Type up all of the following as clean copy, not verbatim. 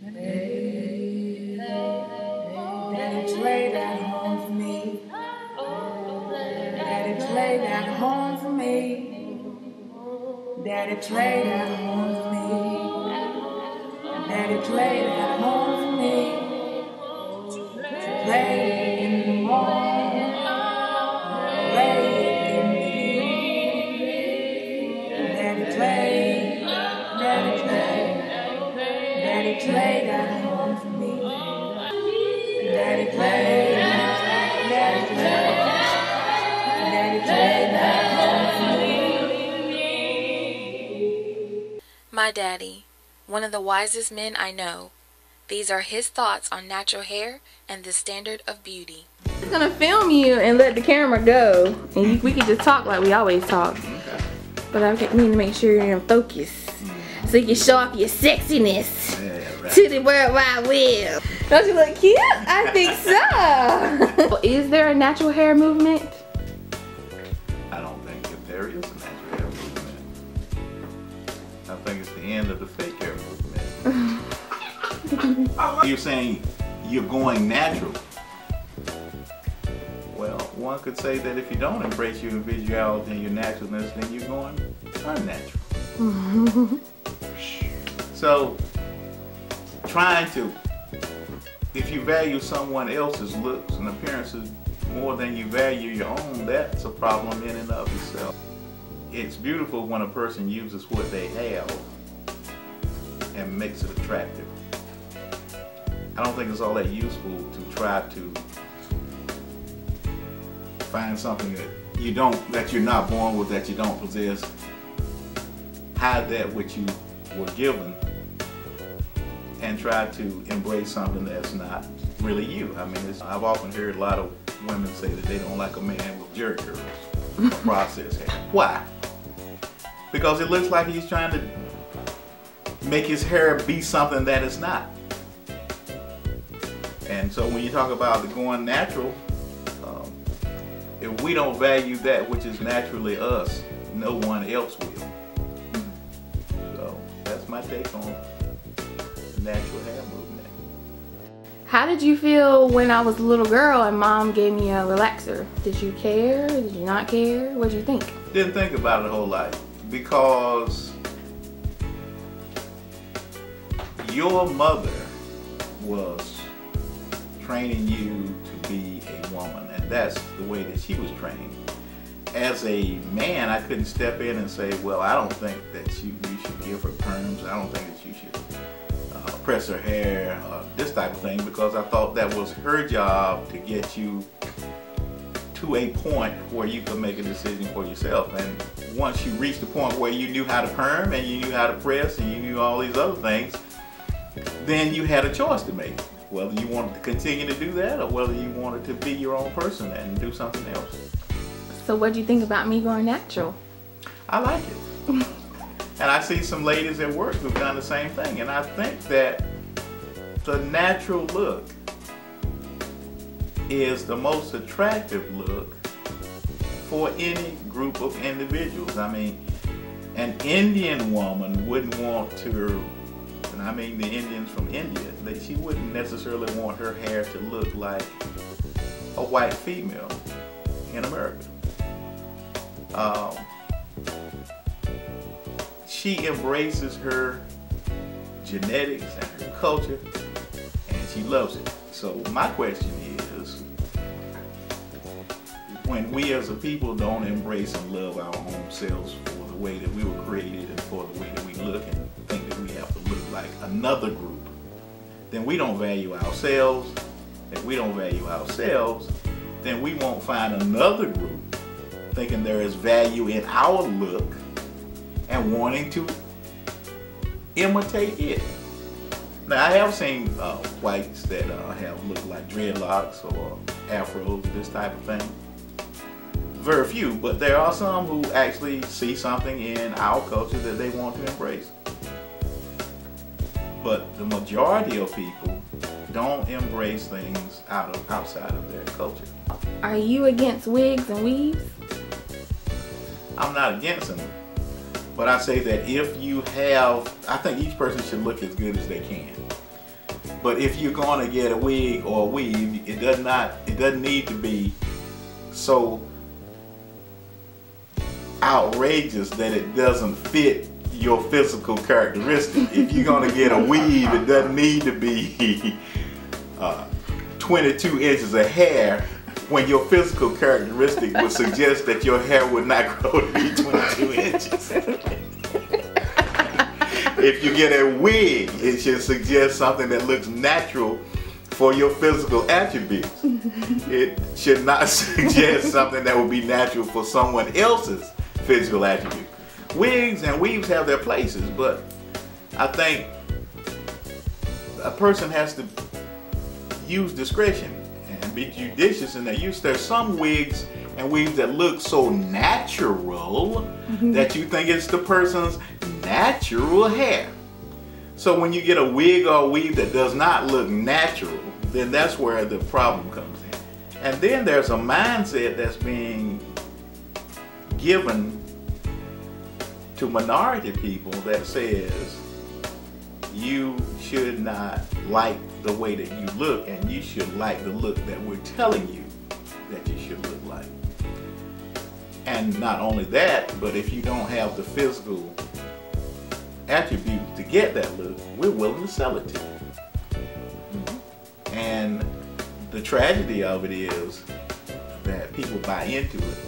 Daddy played at home for me. Daddy played at home for me. Daddy played at home for me. Daddy played at home for me. Play in the morning, play in the evening. Daddy played, Daddy played, Daddy played at home for me. Daddy played, Daddy played, Daddy played at home for me. My daddy, one of the wisest men I know. These are his thoughts on natural hair and the standard of beauty. I'm gonna film you and let the camera go, and we can just talk like we always talk. But I need to make sure you're in focus, so you can show off your sexiness to the World Wide Web. Don't you look cute? I think so. Is there a natural hair movement? I don't think that there is a natural hair movement. I think it's the end of the fake hair movement. You're saying you're going natural. Well, one could say that if you don't embrace your individuality and your naturalness, then you're going unnatural. So, trying to, if you value someone else's looks and appearances more than you value your own, that's a problem in and of itself. It's beautiful when a person uses what they have and makes it attractive. I don't think it's all that useful to try to find something that you're not born with, that you don't possess, hide that which you were given, and try to embrace something that's not really you. I mean, I've often heard a lot of women say that they don't like a man with jerk curls or processed hair. Why? Because it looks like he's trying to make his hair be something that it's not. And so when you talk about the going natural, if we don't value that which is naturally us, no one else will. So that's my take on the natural hair movement. How did you feel when I was a little girl and mom gave me a relaxer? Did you care? Did you not care? What did you think? Didn't think about it a whole lot, because your mother was training you to be a woman, and that's the way that she was trained. As a man, I couldn't step in and say, well, I don't think that you should give her perms, I don't think that you should press her hair, this type of thing, because I thought that was her job to get you to a point where you could make a decision for yourself. And once you reached the point where you knew how to perm and you knew how to press and you knew all these other things, then you had a choice to make. Whether you wanted to continue to do that or whether you wanted to be your own person and do something else. So what do you think about me going natural? I like it. And I see some ladies at work who've done the same thing. And I think that the natural look is the most attractive look for any group of individuals. I mean, an Indian woman wouldn't want to, and I mean the Indians from India, she wouldn't necessarily want her hair to look like a white female in America. She embraces her genetics and her culture, and she loves it. So my question is, when we as a people don't embrace and love our own selves for the way that we were created and for the way that we look, and think that we have to look like another group, then we don't value ourselves. If we don't value ourselves, then we won't find another group thinking there is value in our look and wanting to imitate it. Now, I have seen whites that have looked like dreadlocks or afros, this type of thing. Very few, but there are some who actually see something in our culture that they want to embrace. But the majority of people don't embrace things outside of their culture. Are you against wigs and weaves? I'm not against them, but I say that if you have, I think each person should look as good as they can. But if you're going to get a wig or a weave, it doesn't need to be so outrageous that it doesn't fit your physical characteristic. If you're going to get a weave, it doesn't need to be 22 inches of hair when your physical characteristic would suggest that your hair would not grow to be 22 inches. If you get a wig, it should suggest something that looks natural for your physical attributes. It should not suggest something that would be natural for someone else's physical attributes. Wigs and weaves have their places, but I think a person has to use discretion and be judicious in their use. There's some wigs and weaves that look so natural that you think it's the person's natural hair. So when you get a wig or a weave that does not look natural, then that's where the problem comes in. And then there's a mindset that's being given to minority people that says you should not like the way that you look, and you should like the look that we're telling you that you should look like. And not only that, but if you don't have the physical attributes to get that look, we're willing to sell it to you. And the tragedy of it is that people buy into it.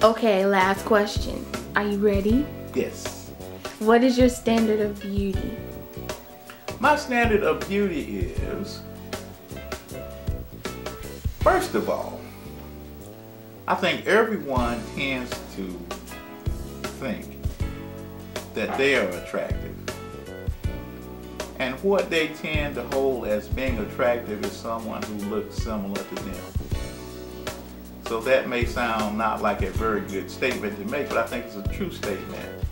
Okay, last question. Are you ready? Yes. What is your standard of beauty? My standard of beauty is, first of all, I think everyone tends to think that they are attractive. And what they tend to hold as being attractive is someone who looks similar to them. So that may sound not like a very good statement to make, but I think it's a true statement.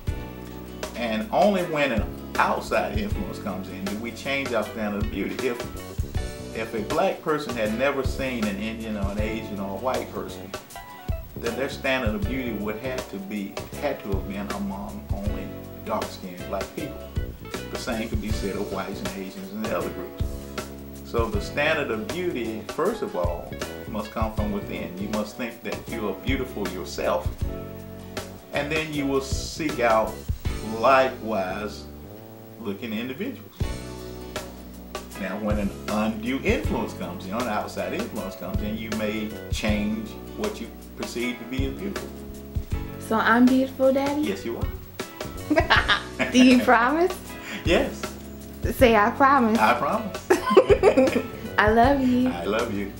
And only when an outside influence comes in do we change our standard of beauty. If a black person had never seen an Indian or an Asian or a white person, then their standard of beauty would had to have been among only dark-skinned black people. The same could be said of whites and Asians and the other groups. So the standard of beauty, first of all, must come from within. You must think that you are beautiful yourself, and then you will seek out likewise looking individuals. Now when an undue influence comes in, an outside influence comes in, you may change what you perceive to be as beautiful. So I'm beautiful, Daddy? Yes, you are. Do you promise? Yes. Say I promise. I promise. I love you. I love you.